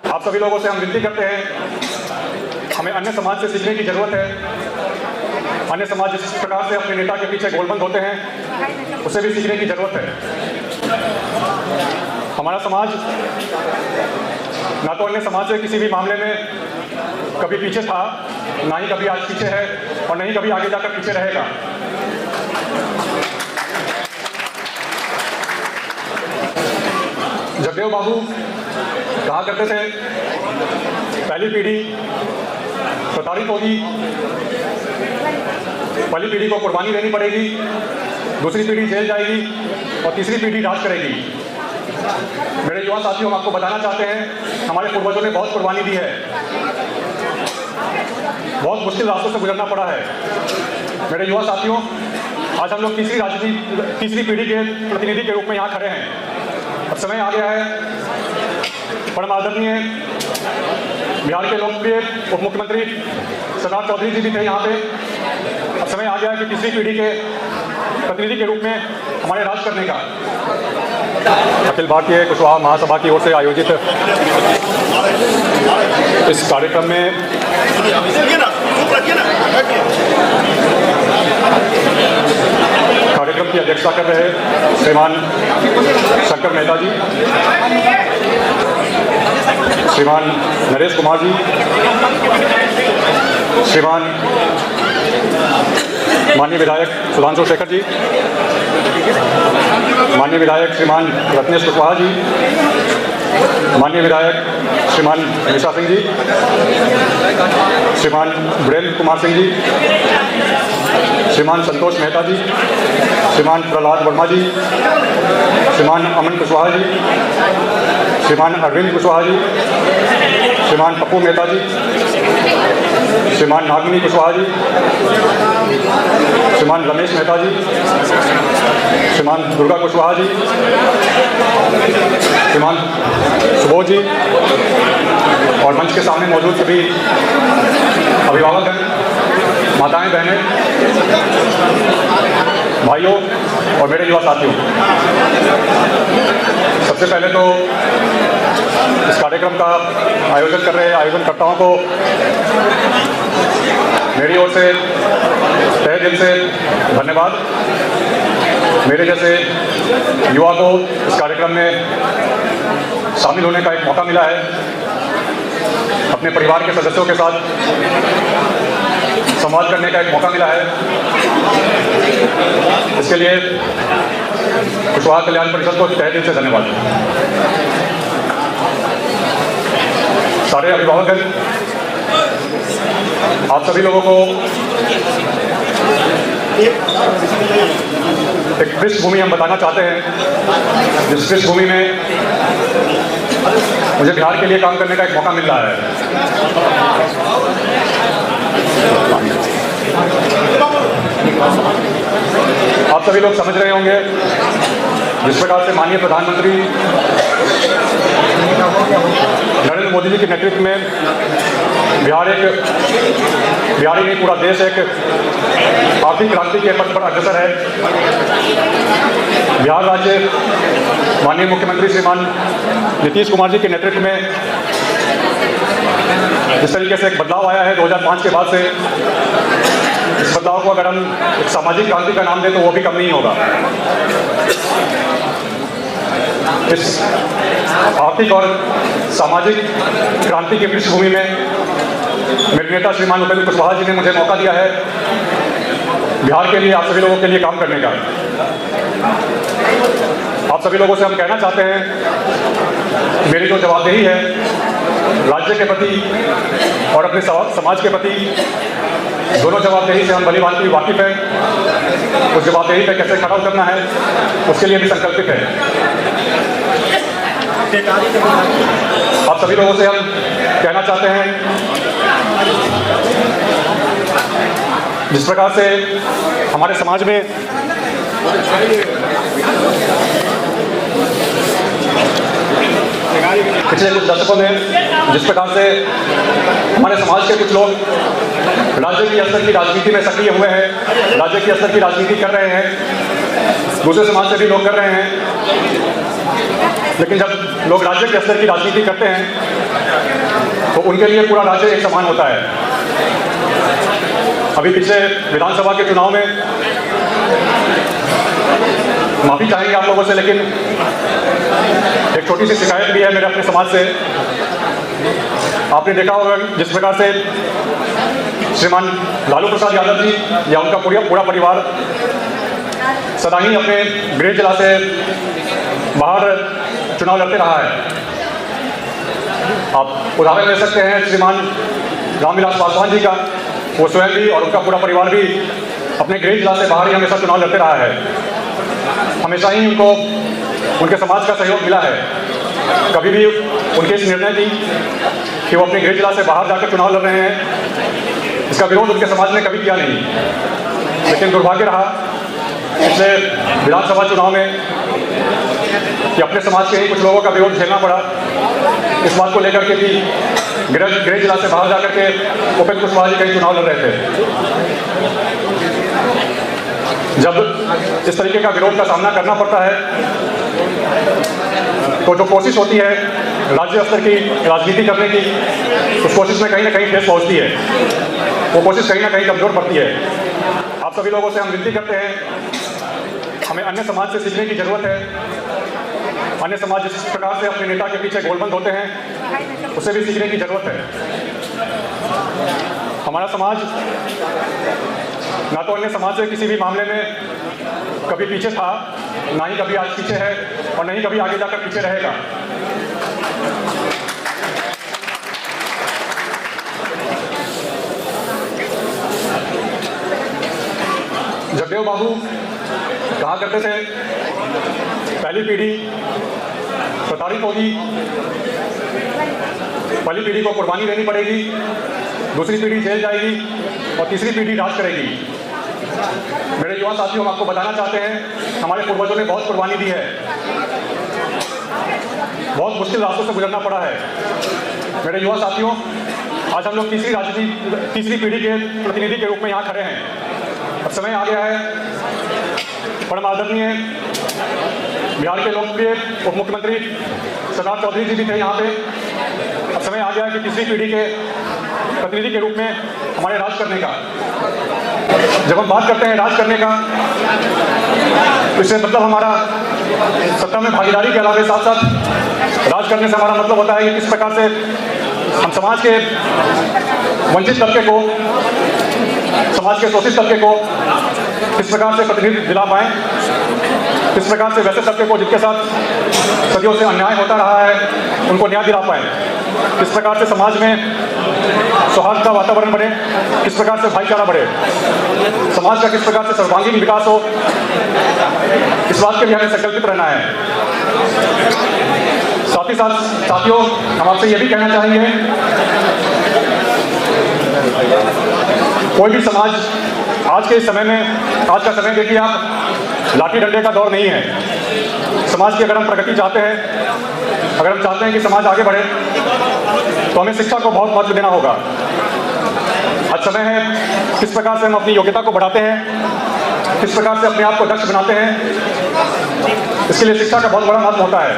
आप सभी लोगों से हम विनती करते हैं, हमें अन्य समाज से सीखने की जरूरत है। अन्य समाज जिस प्रकार से अपने नेता के पीछे गोलबंद होते हैं, उसे भी सीखने की जरूरत है। हमारा समाज ना तो अन्य समाज से किसी भी मामले में कभी पीछे था, ना ही कभी आज पीछे है, और नहीं कभी आगे जाकर पीछे रहेगा। जगदेव बाबू कहा करते थे, पहली पीढ़ी प्रताड़ित होगी, पहली पीढ़ी को कुर्बानी देनी पड़ेगी, दूसरी पीढ़ी जेल जाएगी और तीसरी पीढ़ी राज करेगी। मेरे युवा साथियों, हम आपको बताना चाहते हैं, हमारे पूर्वजों ने बहुत कुर्बानी दी है, बहुत मुश्किल रास्तों से गुजरना पड़ा है। मेरे युवा साथियों, आज हम लोग तीसरी पीढ़ी के प्रतिनिधि के रूप में यहाँ खड़े हैं। अब समय आ गया है, परम आदरणीय बिहार के लोकप्रिय उप मुख्यमंत्री सरदार चौधरी जी भी थे यहाँ पे। अब समय आ गया है कि तीसरी पीढ़ी के प्रतिनिधि के रूप में हमारे राज करने का। अखिल भारतीय कुशवाहा महासभा की ओर से आयोजित इस कार्यक्रम में कार्यक्रम की अध्यक्षता कर रहे श्रीमान शंकर मेहता जी, श्रीमान नरेश कुमार जी, श्रीमान माननीय विधायक सुधांशु शेखर जी, माननीय विधायक श्रीमान रत्नेश कुशवाहा जी, माननीय विधायक श्रीमान निशा सिंह जी, श्रीमान वीरेंद्र कुमार सिंह जी, श्रीमान संतोष मेहता जी, श्रीमान प्रहलाद वर्मा जी, श्रीमान अमन कुशवाहा जी, श्रीमान अरविंद कुशवाहा जी, श्रीमान पप्पू मेहता जी, श्रीमान नागिनी कुशवाहा जी, श्रीमान रमेश मेहता जी, श्रीमान दुर्गा कुशवाहा जी, श्रीमान सुबोध जी और मंच के सामने मौजूद सभी अभिभावक हैं, माताएं, बहनें, भाइयों और मेरे युवा साथियों। सबसे पहले तो इस कार्यक्रम का आयोजन कर रहे आयोजनकर्ताओं को मेरी ओर से तहे दिल से धन्यवाद। मेरे जैसे युवा को इस कार्यक्रम में शामिल होने का एक मौका मिला है, अपने परिवार के सदस्यों के साथ संवाद करने का एक मौका मिला है। इसके लिए कुशवाहा कल्याण परिषद को तहे दिल से धन्यवाद। सारे अभिभावक, आप सभी लोगों को एक पृष्ठभूमि हम बताना चाहते हैं, जिस पृष्ठभूमि में मुझे बिहार के लिए काम करने का एक मौका मिल रहा है। आप सभी लोग समझ रहे होंगे, जिस प्रकार से माननीय प्रधानमंत्री नरेंद्र मोदी जी के नेतृत्व में बिहार ही नहीं पूरा देश एक आर्थिक क्रांति के पथ पर अग्रसर है। बिहार राज्य माननीय मुख्यमंत्री श्रीमान नीतीश कुमार जी के नेतृत्व में जिस तरीके से एक बदलाव आया है 2005 के बाद से, इस बदलाव को अगर हम एक सामाजिक क्रांति का नाम दें तो वो भी कम नहीं होगा। इस आर्थिक और सामाजिक क्रांति की पृष्ठभूमि में मेरे नेता श्रीमान उपेंद्र कुशवाहा जी ने मुझे मौका दिया है बिहार के लिए, आप सभी लोगों के लिए काम करने का। आप सभी लोगों से हम कहना चाहते हैं, मेरी जो जवाबदेही है राज्य के प्रति और अपने समाज के प्रति, दोनों जवाबदेही से हम भली भांति वाकिफ हैं। उस जवाबदेही पर कैसे खड़ा उतरना है, उसके लिए भी संकल्पित है। आप सभी लोगों से हम कहना चाहते हैं, जिस प्रकार से हमारे समाज में पिछले कुछ दशकों में जिस प्रकार से हमारे समाज के कुछ लोग राज्य की स्तर की राजनीति में सक्रिय हुए हैं, राज्य की स्तर की राजनीति कर रहे हैं, दूसरे समाज से भी लोग कर रहे हैं, लेकिन जब लोग राज्य के स्तर की राजनीति करते हैं तो उनके लिए पूरा राज्य एक समान होता है। अभी पिछले विधानसभा के चुनाव में, माफ़ी चाहेंगे आप लोगों से, लेकिन एक छोटी सी शिकायत भी है मेरे अपने समाज से। आपने देखा होगा जिस प्रकार से श्रीमान लालू प्रसाद यादव जी या उनका पूरा परिवार सदा ही अपने गृह जिला से बाहर चुनाव लड़ते रहा है। आप उदाहरण ले सकते हैं श्रीमान रामविलास पासवान जी का। वो स्वयं भी और उनका पूरा परिवार भी अपने गृह जिला से बाहर ही हमेशा चुनाव लड़ते रहा है। हमेशा ही उनको उनके समाज का सहयोग मिला है। कभी भी उनके इस निर्णय की कि वो अपने गृह जिला से बाहर जाकर चुनाव लड़ रहे हैं, इसका विरोध उनके समाज ने कभी किया नहीं। लेकिन दुर्भाग्य रहा पिछले विधानसभा चुनाव में कि अपने समाज के ही कुछ लोगों का विरोध झेलना पड़ा, इस बात को लेकर के कि गृह जिला से बाहर जाकर के उपेंद्र कुशवाहा जी कहीं चुनाव लड़ रहे थे। जब इस तरीके का विरोध का सामना करना पड़ता है तो जो कोशिश होती है राज्य स्तर की राजनीति करने की, उस कोशिश में कहीं ना कहीं ठेस पहुंचती है। वो कोशिश कहीं ना कहीं कमजोर पड़ती है। आप सभी लोगों से हम विनती करते हैं, हमें अन्य समाज से सीखने की जरूरत है। अन्य समाज जिस प्रकार से अपने नेता के पीछे गोलबंद होते हैं, उसे भी सीखने की जरूरत है। हमारा समाज ना तो अन्य समाज से किसी भी मामले में कभी पीछे था, ना ही कभी आज पीछे है, और नहीं कभी आगे जाकर पीछे रहेगा। जगदेव बाबू कहा करते थे, पहली पीढ़ी प्रताड़ित होगी, पहली पीढ़ी को कुर्बानी देनी पड़ेगी, दूसरी पीढ़ी जेल जाएगी और तीसरी पीढ़ी राज करेगी। मेरे युवा साथियों, हम आपको बताना चाहते हैं, हमारे पूर्वजों ने बहुत कुर्बानी दी है, बहुत मुश्किल रास्तों से गुजरना पड़ा है। मेरे युवा साथियों, आज हम लोग तीसरी पीढ़ी के प्रतिनिधि के रूप में यहाँ खड़े हैं। अब समय आ गया है, परम आदरणीय बिहार के लोकप्रिय उप मुख्यमंत्री सरदार चौधरी जी भी थे यहाँ पे। अब समय आ गया है कि तीसरी पीढ़ी के प्रतिनिधि के रूप में हमारे राज करने का। जब हम बात करते हैं राज करने का, तो इससे मतलब हमारा सत्ता में भागीदारी के अलावा साथ साथ राज करने से हमारा मतलब होता है कि किस प्रकार से हम समाज के वंचित तबके को, समाज के शोषित तबके को किस प्रकार से प्रतिनिधि दिला पाएं, किस प्रकार से वैसे तबके को जिनके साथ सदियों से अन्याय होता रहा है उनको न्याय दिला पाएं, किस प्रकार से समाज में सौहार्द का वातावरण बने, किस प्रकार से भाईचारा बढ़े, समाज का किस प्रकार से सर्वांगीण विकास हो, इस बात के लिए हमें संकल्पित रहना है। साथ ही साथ साथियों, हम आपसे ये भी कहना चाहेंगे, कोई भी समाज आज के समय में, आज का समय देखिए आप, लाठी डंडे का दौर नहीं है। समाज की अगर हम प्रगति चाहते हैं, अगर हम चाहते हैं कि समाज आगे बढ़े, तो हमें शिक्षा को बहुत महत्व देना होगा। आज समय है किस प्रकार से हम अपनी योग्यता को बढ़ाते हैं, किस प्रकार से अपने आप को दक्ष बनाते हैं, इसके लिए शिक्षा का बहुत बड़ा महत्व होता है।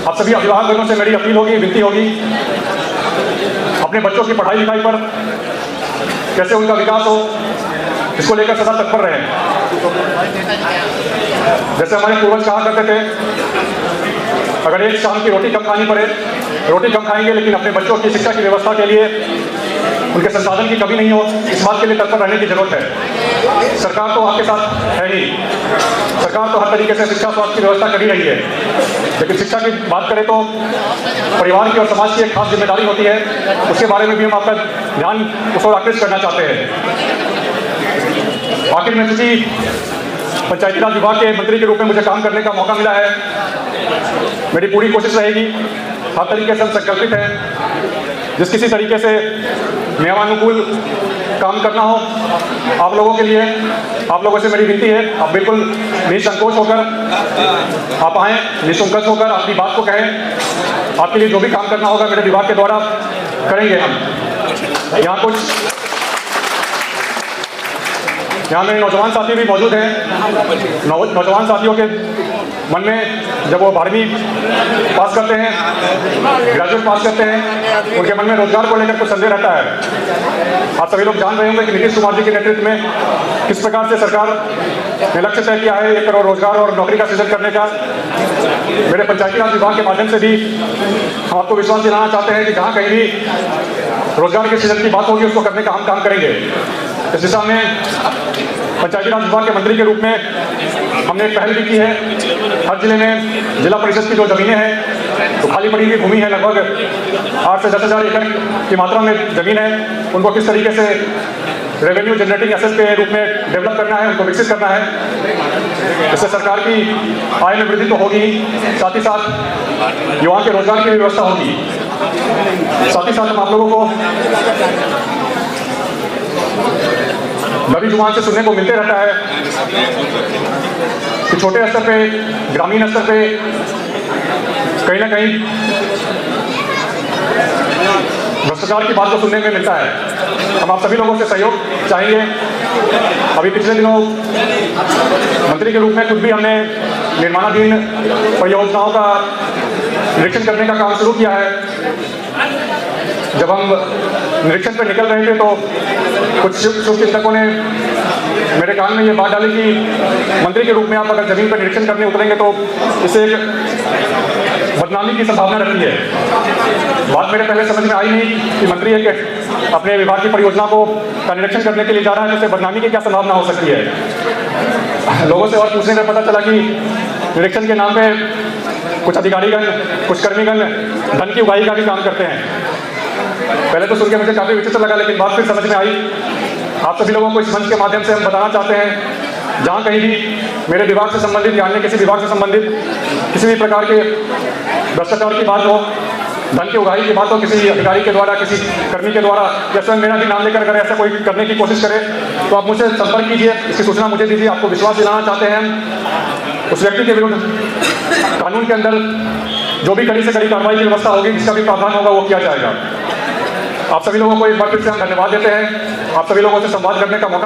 आप सभी अभिभावकों से मेरी अपील होगी, विनती होगी, अपने बच्चों की पढ़ाई लिखाई पर कैसे उनका विकास हो, इसको लेकर सदा तत्पर रहें। जैसे हमारे पूर्वज कहा करते थे, अगर एक शाम की रोटी कम खानी पड़े, रोटी कम खाएंगे, लेकिन अपने बच्चों की शिक्षा की व्यवस्था के लिए उनके संसाधन की कमी नहीं हो, इस बात के लिए तत्पर रहने की जरूरत है। सरकार तो आपके साथ है ही, सरकार तो हर तरीके से शिक्षा स्वास्थ्य की व्यवस्था कर ही रही है, लेकिन शिक्षा की बात करें तो परिवार की और समाज की एक खास जिम्मेदारी होती है, उसके बारे में भी हम आपका ध्यान उस ओर आकृष्ट करना चाहते हैं। आखिर में किसी पंचायती राज विभाग के मंत्री के रूप में मुझे काम करने का मौका मिला है। मेरी पूरी कोशिश रहेगी, हर तरीके से हम संकल्पित हैं, जिस किसी तरीके से नियमानुकूल काम करना हो आप लोगों के लिए, आप लोगों से मेरी विनती है, आप बिल्कुल निसंकोच होकर आप आएँ, निसंकोच होकर अपनी बात को कहें। आपके लिए जो भी काम करना होगा मेरे विभाग के द्वारा करेंगे हम। यहाँ कुछ यहाँ मेरे नौजवान साथी भी मौजूद हैं। नौजवान साथियों के मन में जब वो 12वीं पास करते हैं, ग्रेजुएट पास करते हैं, उनके मन में रोजगार को लेकर कुछ संदेह रहता है। आप सभी लोग जान रहे होंगे कि नीतीश कुमार जी के नेतृत्व में किस प्रकार से सरकार ने लक्ष्य तय किया है 1 करोड़ रोजगार और नौकरी का सृजन करने का। मेरे पंचायती राज विभाग के माध्यम से भी हम आपको विश्वास दिलाना चाहते हैं कि जहाँ कहीं भी रोजगार के सृजन की बात होगी उसको करने का हम काम करेंगे। इस दिशा में पंचायती राज विभाग के मंत्री के रूप में हमने एक पहल भी की है। हर जिले में जिला परिषद की जो जमीनें हैं, तो खाली पड़ी हुई भूमि है, लगभग 8 से 10,000 एकड़ की मात्रा में जमीन है, उनको किस तरीके से रेवेन्यू जनरेटिंग एसेट के रूप में डेवलप करना है, उनको विकसित करना है। इससे सरकार की आय में वृद्धि तो होगी, साथ ही साथ युवाओं के रोजगार की भी व्यवस्था होगी। साथ ही साथ हम आप लोगों को नबी जुबान से सुनने को मिलते रहता है कि छोटे स्तर पे, ग्रामीण स्तर पे कहीं ना कहीं भ्रष्टाचार की बात को सुनने में मिलता है। हम आप सभी लोगों से सहयोग चाहेंगे। अभी पिछले दिनों मंत्री के रूप में खुद भी हमने निर्माणाधीन परियोजनाओं का निरीक्षण करने का काम शुरू किया है। जब हम निरीक्षण पर निकल रहे थे तो कुछ शुभ चिंतकों ने मेरे कान में ये बात डाली कि मंत्री के रूप में आप अगर जमीन पर निरीक्षण करने उतरेंगे तो इससे एक बदनामी की संभावना रहती है। बात मेरे पहले समझ में आई नहीं कि मंत्री एक अपने विभाग की परियोजना का निरीक्षण करने के लिए जा रहा है, तो उससे बदनामी की क्या संभावना हो सकती है। लोगों से और पूछने में पता चला कि निरीक्षण के नाम पे कुछ अधिकारीगण, कुछ कर्मीगण धन की उगाही का भी काम करते हैं। पहले तो सुन के मुझे काफ़ी विचित्र लगा, लेकिन बात फिर समझ में आई। आप सभी लोगों को इस मंच के माध्यम से हम बताना चाहते हैं, जहाँ कहीं भी मेरे विभाग से संबंधित या अन्य किसी विभाग से संबंधित किसी भी प्रकार के भ्रष्टाचार की बात हो, धन की उगाही की बात हो, किसी अधिकारी के द्वारा, किसी कर्मी के द्वारा, या स्वयं मेरा भी नाम लेकर अगर ऐसा कोई करने की कोशिश करे तो आप मुझसे संपर्क कीजिए, इसकी सूचना मुझे दीजिए। आपको विश्वास दिलाना चाहते हैं उस व्यक्ति के विरुद्ध कानून के अंदर जो भी कड़ी से कड़ी कार्रवाई की व्यवस्था होगी, जिसका भी प्रावधान होगा वो किया जाएगा। आप सभी लोगों को एक बार फिर से हम धन्यवाद देते हैं। आप सभी लोगों से संवाद करने का मौका